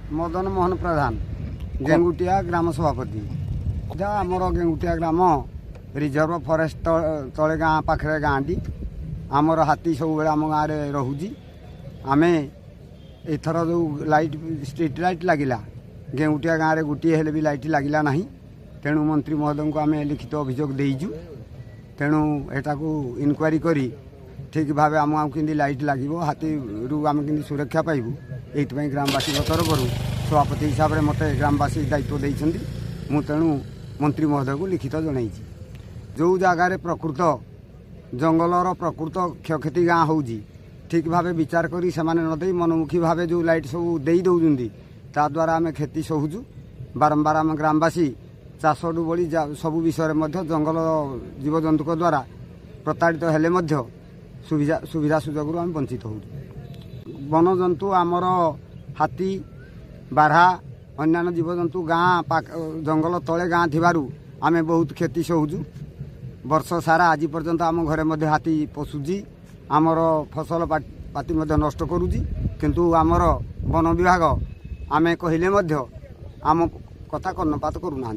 मदन मोहन प्रधान गेंगुटिया ग्राम सभापति आमर गेंगुटिया ग्राम reserve forest तले गाँ पाखे गाँ टी आमर हाथी सब बेले आम गाँव में रोची आम एथर जो लाइट स्ट्रीट लाइट लगिला गेंगुटिया गाँव में गोटे हेले भी लाइट लगिला ना तेणु मंत्री महोदय को आम लिखित अभियोग देजु तेणु एटा को इनक्वारी करी ठीक भाव आम कि लाइट लगे हाथी रू आम कि सुरक्षा पाइबू ये ग्रामवासी तरफ सभापति हिसाब से मत ग्रामवासी दायित्व देते मु तेणु मंत्री महोदय को लिखित जन जो जगार प्रकृत जंगलर प्रकृत क्षयक्षति गाँ हो ठीक भाव विचार करी से नदे मनमुखी भाव जो लाइट सब दे दौरान ता द्वारा आम क्षति सहूचु बारंबार आम ग्रामवासी चाषू बड़ी सबू विषय जंगल जीवजंतु द्वारा प्रताड़ित हेले सुविधा सुजोग आम वंचित हो वनजंतु आमर हाथी बारहा अन्य जीवजंतु गाँ जंगल तले गाँ थिबारु आमे बहुत क्षति सहूचु वर्ष सारा आज पर्यंत आम घरे हाथी पशुची आमर फसल पाती नष्ट करुची किंतु आमर वन विभाग आमे कहले आम कथा कर्णपात करूना।